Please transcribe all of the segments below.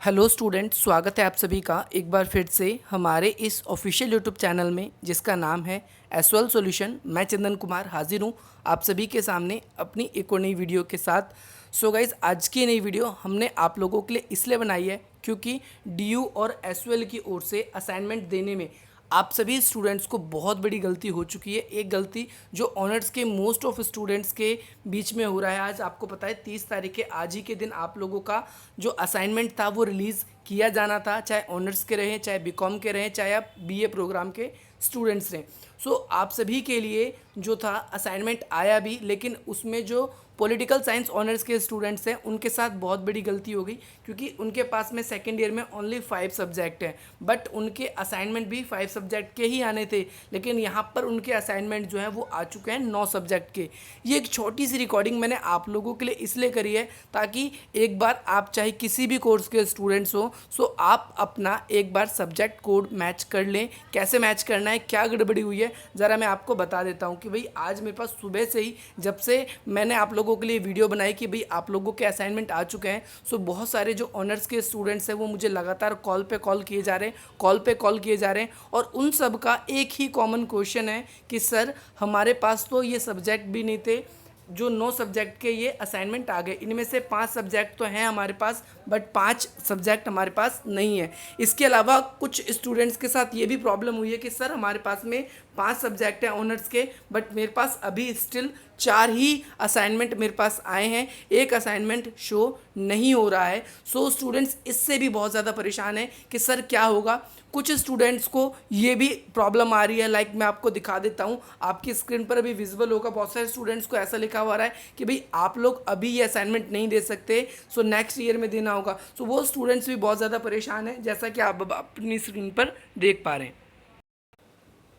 Hello student, स्वागत है आप सभी का एक बार फिर से हमारे इस ऑफिशियल यूट्यूब चैनल में जिसका नाम है एसवाल सॉल्यूशन। मैं चंदन कुमार हाजिर हूँ आप सभी के सामने अपनी एक और नई वीडियो के साथ। सो गाइज़, आज की नई वीडियो हमने आप लोगों के लिए इसलिए बनाई है क्योंकि डीयू और एसवाल की ओर से असाइनमेंट देने में आप सभी स्टूडेंट्स को बहुत बड़ी गलती हो चुकी है। एक गलती जो ऑनर्स के मोस्ट ऑफ स्टूडेंट्स के बीच में हो रहा है। आज आपको पता है 30 तारीख के आज ही के दिन आप लोगों का जो असाइनमेंट था वो रिलीज़ किया जाना था, चाहे ऑनर्स के रहें, चाहे बीकॉम के रहें, चाहे आप बीए प्रोग्राम के स्टूडेंट्स रहें। सो आप सभी के लिए जो था असाइनमेंट आया भी, लेकिन उसमें जो पॉलिटिकल साइंस ऑनर्स के स्टूडेंट्स हैं उनके साथ बहुत बड़ी गलती हो गई क्योंकि उनके पास में सेकेंड ईयर में ओनली 5 सब्जेक्ट हैं, बट उनके असाइनमेंट भी 5 सब्जेक्ट के ही आने थे। लेकिन यहाँ पर उनके असाइनमेंट जो हैं वो आ चुके हैं 9 सब्जेक्ट के। ये एक छोटी सी रिकॉर्डिंग मैंने आप लोगों के लिए इसलिए करी है ताकि एक बार आप चाहे किसी भी कोर्स के स्टूडेंट्स हो, सो आप अपना एक बार सब्जेक्ट कोड मैच कर लें। कैसे मैच करना है, क्या गड़बड़ी हुई है, ज़रा मैं आपको बता देता हूँ कि भाई आज मेरे पास सुबह से ही जब से मैंने आप लोगों के लिए वीडियो बनाई कि भाई आप लोगों के असाइनमेंट आ चुके हैं, सो बहुत सारे जो ऑनर्स के स्टूडेंट्स हैं वो मुझे लगातार कॉल पे कॉल किए जा रहे हैं, कॉल पे कॉल किए जा रहे हैं। और उन सब का एक ही कॉमन क्वेश्चन है कि सर हमारे पास तो ये सब्जेक्ट भी नहीं थे, जो 9 सब्जेक्ट के ये असाइनमेंट आ गए, इनमें से 5 सब्जेक्ट तो हैं हमारे पास बट 5 सब्जेक्ट हमारे पास नहीं है। इसके अलावा कुछ स्टूडेंट्स के साथ ये भी प्रॉब्लम हुई है कि सर हमारे पास में 5 सब्जेक्ट हैं ऑनर्स के, बट मेरे पास अभी स्टिल 4 ही असाइनमेंट मेरे पास आए हैं, एक असाइनमेंट शो नहीं हो रहा है। सो स्टूडेंट्स इससे भी बहुत ज़्यादा परेशान हैं कि सर क्या होगा। कुछ स्टूडेंट्स को ये भी प्रॉब्लम आ रही है, लाइक मैं आपको दिखा देता हूँ, आपकी स्क्रीन पर अभी विजिबल होगा। बहुत सारे स्टूडेंट्स को ऐसा लिखा हुआ रहा है कि भाई आप लोग अभी ये असाइनमेंट नहीं दे सकते, सो नेक्स्ट ईयर में देना होगा। सो वो स्टूडेंट्स भी बहुत ज़्यादा परेशान हैं, जैसा कि आप अब अपनी स्क्रीन पर देख पा रहे हैं।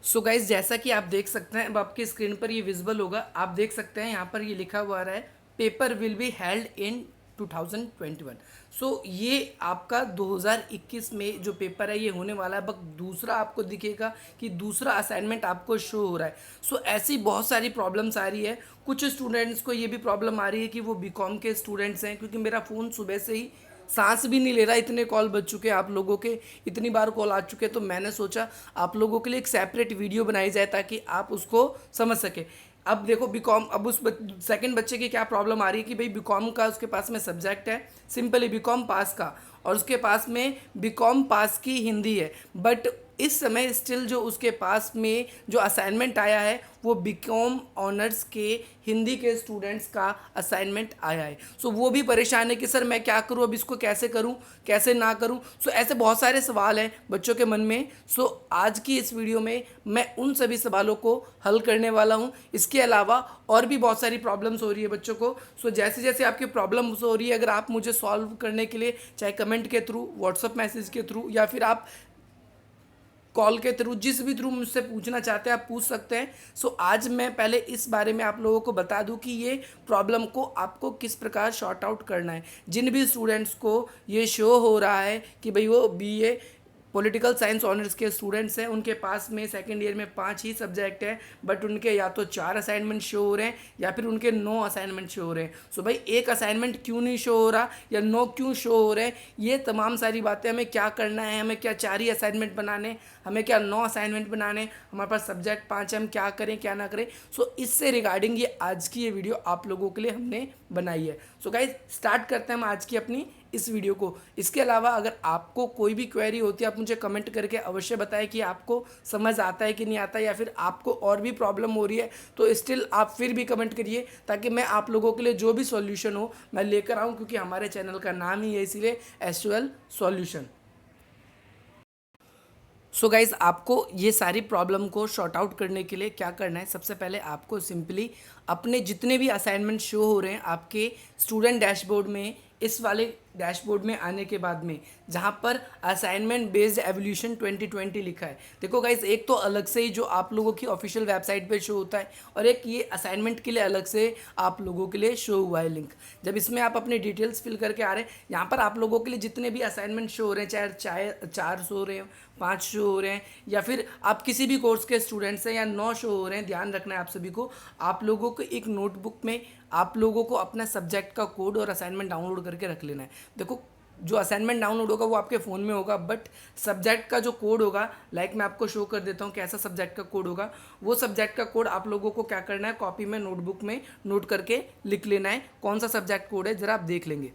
सो गाइज, जैसा कि आप देख सकते हैं, अब आपकी स्क्रीन पर ये विजिबल होगा, आप देख सकते हैं यहाँ पर ये लिखा हुआ रहा है paper will be held in 2021। सो ये आपका 2021 में जो पेपर है ये होने वाला है। बस दूसरा आपको दिखेगा कि दूसरा असाइनमेंट आपको शो हो रहा है। सो ऐसी बहुत सारी प्रॉब्लम्स आ रही है। कुछ स्टूडेंट्स को ये भी प्रॉब्लम आ रही है कि वो बीकॉम के स्टूडेंट्स हैं, क्योंकि मेरा फ़ोन सुबह से ही सांस भी नहीं ले रहा, इतने कॉल बज चुके हैं आप लोगों के, इतनी बार कॉल आ चुके हैं। तो मैंने सोचा आप लोगों के लिए एक सेपरेट वीडियो बनाई जाए ताकि आप उसको समझ सके। अब देखो बीकॉम, अब उस सेकंड बच्चे की क्या प्रॉब्लम आ रही है कि भाई बीकॉम का उसके पास में सब्जेक्ट है सिंपली बीकॉम पास का, और उसके पास में बीकॉम पास की हिंदी है, बट इस समय स्टिल जो उसके पास में जो असाइनमेंट आया है वो बीकॉम ऑनर्स के हिंदी के स्टूडेंट्स का असाइनमेंट आया है। सो वो भी परेशान है कि सर मैं क्या करूं, अब इसको कैसे करूं, कैसे ना करूं। सो ऐसे बहुत सारे सवाल हैं बच्चों के मन में। सो आज की इस वीडियो में मैं उन सभी सवालों को हल करने वाला हूं। इसके अलावा और भी बहुत सारी प्रॉब्लम्स हो रही है बच्चों को। सो जैसे जैसे आपकी प्रॉब्लम्स हो रही है, अगर आप मुझे सॉल्व करने के लिए चाहे कमेंट के थ्रू, व्हाट्सअप मैसेज के थ्रू, या फिर आप कॉल के थ्रू, जिस भी थ्रू मुझसे पूछना चाहते हैं आप पूछ सकते हैं। सो आज मैं पहले इस बारे में आप लोगों को बता दूं कि ये प्रॉब्लम को आपको किस प्रकार शॉर्ट आउट करना है। जिन भी स्टूडेंट्स को ये शो हो रहा है कि भाई वो बीए पॉलिटिकल साइंस ऑनर्स के स्टूडेंट्स हैं, उनके पास में सेकेंड ईयर में 5 ही सब्जेक्ट हैं, बट उनके या तो 4 असाइनमेंट शो हो रहे हैं या फिर उनके 9 असाइनमेंट शो हो रहे हैं। सो भाई एक असाइनमेंट क्यों नहीं शो हो रहा या 9 क्यों शो हो रहे हैं, ये तमाम सारी बातें हमें क्या करना है, हमें क्या 4 ही असाइनमेंट बनाने, हमें क्या 9 असाइनमेंट बनाने, हमारे पास सब्जेक्ट 5 है, हम क्या करें क्या ना करें। सो इससे रिगार्डिंग ये आज की ये वीडियो आप लोगों के लिए हमने बनाई है। सो गाइज, स्टार्ट करते हैं हम आज की अपनी इस वीडियो को। इसके अलावा अगर आपको कोई भी क्वेरी होती है आप मुझे कमेंट करके अवश्य बताएं कि आपको समझ आता है कि नहीं आता, या फिर आपको और भी प्रॉब्लम हो रही है तो स्टिल आप फिर भी कमेंट करिए ताकि मैं आप लोगों के लिए जो भी सॉल्यूशन हो मैं लेकर आऊँ, क्योंकि हमारे चैनल का नाम ही है इसीलिए एसवाल सॉल्यूशन। सो गाइज़, आपको ये सारी प्रॉब्लम को शॉर्ट आउट करने के लिए क्या करना है, सबसे पहले आपको सिंपली अपने जितने भी असाइनमेंट शो हो रहे हैं आपके स्टूडेंट डैशबोर्ड में, इस वाले डैशबोर्ड में आने के बाद में जहाँ पर असाइनमेंट बेस्ड एवोल्यूशन 2020 लिखा है, देखो गाइज, एक तो अलग से ही जो आप लोगों की ऑफिशियल वेबसाइट पे शो होता है, और एक ये असाइनमेंट के लिए अलग से आप लोगों के लिए शो हुआ है लिंक। जब इसमें आप अपनी डिटेल्स फिल करके आ रहे हैं, यहाँ पर आप लोगों के लिए जितने भी असाइनमेंट शो हो रहे हैं, चाहे चाहे 4 शो हो रहे हैं, 5 शो हो रहे हैं, या फिर आप किसी भी कोर्स के स्टूडेंट्स हैं, या 9 शो हो रहे हैं, ध्यान रखना है आप सभी को। आप लोगों को एक नोटबुक में आप लोगों को अपना सब्जेक्ट का कोड और असाइनमेंट डाउनलोड करके रख लेना है। देखो जो असाइनमेंट डाउनलोड होगा वो आपके फ़ोन में होगा, बट सब्जेक्ट का जो कोड होगा, लाइक मैं आपको शो कर देता हूँ कैसा सब्जेक्ट का कोड होगा। वो सब्जेक्ट का कोड आप लोगों को क्या करना है, कॉपी में नोटबुक में नोट करके लिख लेना है। कौन सा सब्जेक्ट कोड है ज़रा आप देख लेंगे।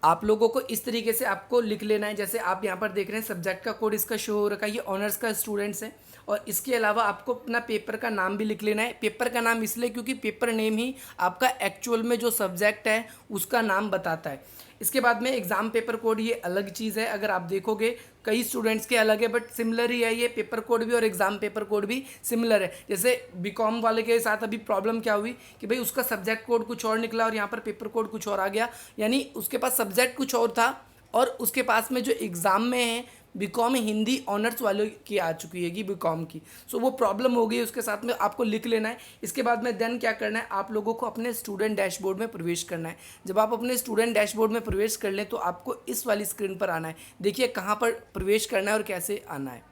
आप लोगों को इस तरीके से आपको लिख लेना है, जैसे आप यहाँ पर देख रहे हैं सब्जेक्ट का कोड इसका शो हो रखा है, ये ऑनर्स का स्टूडेंट्स है। और इसके अलावा आपको अपना पेपर का नाम भी लिख लेना है। पेपर का नाम इसलिए क्योंकि पेपर नेम ही आपका एक्चुअल में जो सब्जेक्ट है उसका नाम बताता है। इसके बाद में एग्ज़ाम पेपर कोड, ये अलग चीज़ है। अगर आप देखोगे कई स्टूडेंट्स के अलग है, बट सिमिलर ही है। ये पेपर कोड भी और एग्ज़ाम पेपर कोड भी सिमिलर है। जैसे बीकॉम वाले के साथ अभी प्रॉब्लम क्या हुई कि भाई उसका सब्जेक्ट कोड कुछ और निकला और यहाँ पर पेपर कोड कुछ और आ गया, यानी उसके पास सब्जेक्ट कुछ और था और उसके पास में जो एग्ज़ाम में है बीकॉम हिंदी ऑनर्स वालों की आ चुकी है बीकॉम की। सो वो प्रॉब्लम हो गई, उसके साथ में आपको लिख लेना है। इसके बाद में देन क्या करना है, आप लोगों को अपने स्टूडेंट डैशबोर्ड में प्रवेश करना है। जब आप अपने स्टूडेंट डैशबोर्ड में प्रवेश कर लें तो आपको इस वाली स्क्रीन पर आना है। देखिए कहाँ पर प्रवेश करना है और कैसे आना है।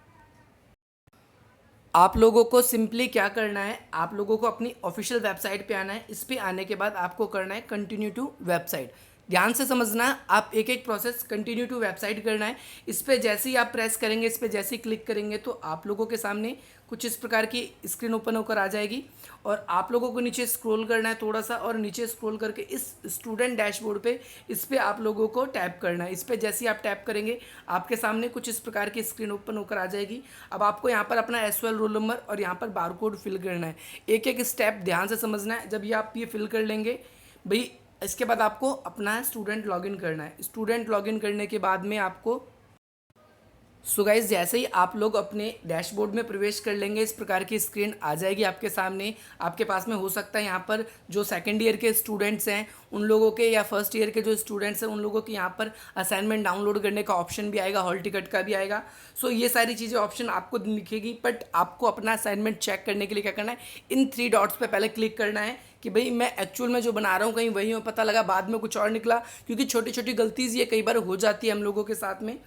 आप लोगों को सिंपली क्या करना है, आप लोगों को अपनी ऑफिशियल वेबसाइट पे आना है। इस पे आने के बाद आपको करना है कंटिन्यू टू वेबसाइट। ध्यान से समझना है, आप एक एक प्रोसेस कंटिन्यू टू वेबसाइट करना है। इस पे जैसे ही आप प्रेस करेंगे, इस पे जैसे ही क्लिक करेंगे तो आप लोगों के सामने कुछ इस प्रकार की स्क्रीन ओपन होकर आ जाएगी। और आप लोगों को नीचे स्क्रॉल करना है थोड़ा सा, और नीचे स्क्रॉल करके इस स्टूडेंट डैशबोर्ड पे इस पे आप लोगों को टैप करना है। इस पे जैसे ही आप टैप करेंगे आपके सामने कुछ इस प्रकार की स्क्रीन ओपन होकर आ जाएगी। अब आपको यहाँ पर अपना एसवाई रोल नंबर और यहाँ पर बारकोड फिल करना है। एक एक स्टेप ध्यान से समझना है। जब ये आप ये फिल कर लेंगे भाई, इसके बाद आपको अपना स्टूडेंट लॉगिन करना है। स्टूडेंट लॉगिन करने के बाद में आपको गाइस जैसे ही आप लोग अपने डैशबोर्ड में प्रवेश कर लेंगे, इस प्रकार की स्क्रीन आ जाएगी आपके सामने। आपके पास में हो सकता है यहाँ पर जो सेकंड ईयर के स्टूडेंट्स हैं उन लोगों के, या फर्स्ट ईयर के जो स्टूडेंट्स हैं उन लोगों के यहाँ पर असाइनमेंट डाउनलोड करने का ऑप्शन भी आएगा, हॉल टिकट का भी आएगा। सो ये सारी चीज़ें ऑप्शन आपको दिखेगी, बट आपको अपना असाइनमेंट चेक करने के लिए क्या करना है, इन 3 डॉट्स पर पहले क्लिक करना है कि भाई मैं एक्चुअल में जो बना रहा हूँ कहीं वही हो, पता लगा बाद में कुछ और निकला, क्योंकि छोटी छोटी गलतीज ये कई बार हो जाती है हम लोगों के साथ में।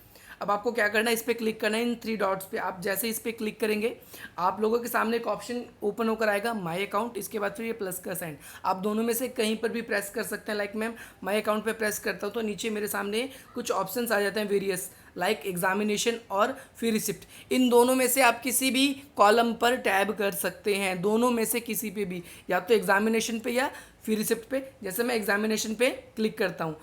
अब आपको क्या करना है, इस पर क्लिक करना है, इन 3 डॉट्स पे। आप जैसे इस पर क्लिक करेंगे आप लोगों के सामने एक ऑप्शन ओपन होकर आएगा माय अकाउंट, इसके बाद फिर ये प्लस का साइन। आप दोनों में से कहीं पर भी प्रेस कर सकते हैं। लाइक मैं माय अकाउंट पे प्रेस करता हूँ तो नीचे मेरे सामने कुछ ऑप्शंस आ जाते हैं वेरियस, लाइक एग्जामिनेशन और फी रिसिप्ट। इन दोनों में से आप किसी भी कॉलम पर टैब कर सकते हैं, दोनों में से किसी पे भी, या तो एग्जामिनेशन पे या फी रिसिप्ट पे। जैसे मैं एग्जामिनेशन पे क्लिक करता हूँ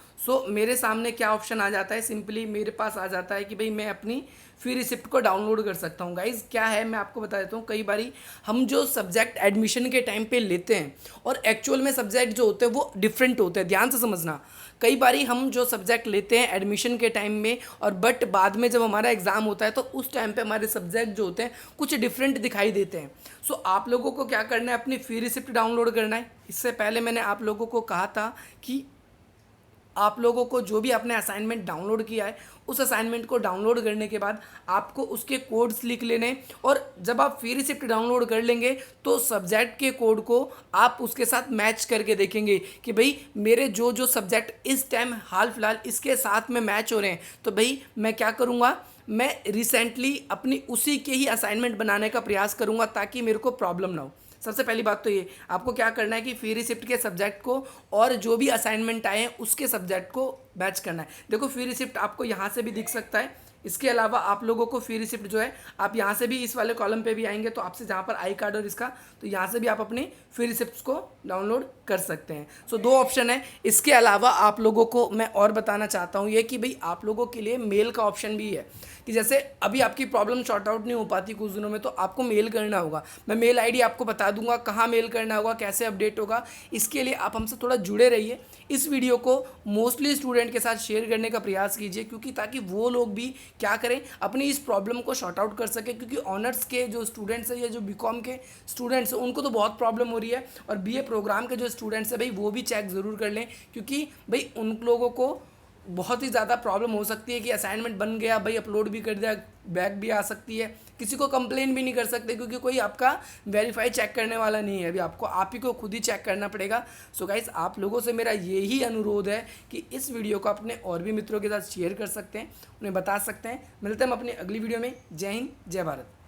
मेरे सामने क्या ऑप्शन आ जाता है, सिंपली मेरे पास आ जाता है कि भाई मैं अपनी फी रिसिप्ट को डाउनलोड कर सकता हूँ। गाइज क्या है मैं आपको बता देता हूँ, कई बारी हम जो सब्जेक्ट एडमिशन के टाइम पे लेते हैं और एक्चुअल में सब्जेक्ट जो होते हैं वो डिफरेंट होते हैं। ध्यान से समझना, कई बारी हम जो सब्जेक्ट लेते हैं एडमिशन के टाइम में और बट बाद में जब हमारा एग्ज़ाम होता है तो उस टाइम पे हमारे सब्जेक्ट जो होते हैं कुछ डिफरेंट दिखाई देते हैं। आप लोगों को क्या करना है, अपनी फी रिसिप्ट डाउनलोड करना है। इससे पहले मैंने आप लोगों को कहा था कि आप लोगों को जो भी आपने असाइनमेंट डाउनलोड किया है उस असाइनमेंट को डाउनलोड करने के बाद आपको उसके कोड्स लिख लेने, और जब आप फी रिसिप्ट डाउनलोड कर लेंगे तो सब्जेक्ट के कोड को आप उसके साथ मैच करके देखेंगे कि भाई मेरे जो जो सब्जेक्ट इस टाइम हाल फिलहाल इसके साथ में मैच हो रहे हैं, तो भाई मैं क्या करूँगा, मैं रिसेंटली अपनी उसी के ही असाइनमेंट बनाने का प्रयास करूँगा ताकि मेरे को प्रॉब्लम ना हो। सबसे पहली बात तो ये आपको क्या करना है कि फी रिसिप्ट के सब्जेक्ट को और जो भी असाइनमेंट आए हैं उसके सब्जेक्ट को मैच करना है। देखो फी रिसिप्ट आपको यहाँ से भी दिख सकता है। इसके अलावा आप लोगों को फी रिसिप्ट जो है आप यहाँ से भी इस वाले कॉलम पे भी आएंगे तो आपसे जहाँ पर आई कार्ड और इसका, तो यहाँ से भी आप अपने फी रिसिप्ट को डाउनलोड कर सकते हैं। 2 ऑप्शन है। इसके अलावा आप लोगों को मैं और बताना चाहता हूँ ये कि भाई आप लोगों के लिए मेल का ऑप्शन भी है कि जैसे अभी आपकी प्रॉब्लम सॉर्ट आउट नहीं हो पाती कुछ दिनों में तो आपको मेल करना होगा। मैं मेल आईडी आपको बता दूंगा, कहाँ मेल करना होगा, कैसे अपडेट होगा। इसके लिए आप हमसे थोड़ा जुड़े रहिए। इस वीडियो को मोस्टली स्टूडेंट के साथ शेयर करने का प्रयास कीजिए, क्योंकि ताकि वो लोग भी क्या करें, अपनी इस प्रॉब्लम को सॉर्ट आउट कर सके। क्योंकि ऑनर्स के जो स्टूडेंट्स हैं या जो बीकॉम के स्टूडेंट्स हैं उनको तो बहुत प्रॉब्लम हो रही है, और बीए प्रोग्राम के जो स्टूडेंट्स हैं भाई वो भी चेक ज़रूर कर लें, क्योंकि भाई उन लोगों को बहुत ही ज़्यादा प्रॉब्लम हो सकती है कि असाइनमेंट बन गया भाई, अपलोड भी कर दिया, बैक भी आ सकती है, किसी को कंप्लेन भी नहीं कर सकते क्योंकि कोई आपका वेरीफाई चेक करने वाला नहीं है। अभी आपको आप ही को खुद ही चेक करना पड़ेगा। गाइस आप लोगों से मेरा यही अनुरोध है कि इस वीडियो को अपने और भी मित्रों के साथ शेयर कर सकते हैं, उन्हें बता सकते हैं। मिलते हैं हम अपनी अगली वीडियो में। जय हिंद, जय भारत।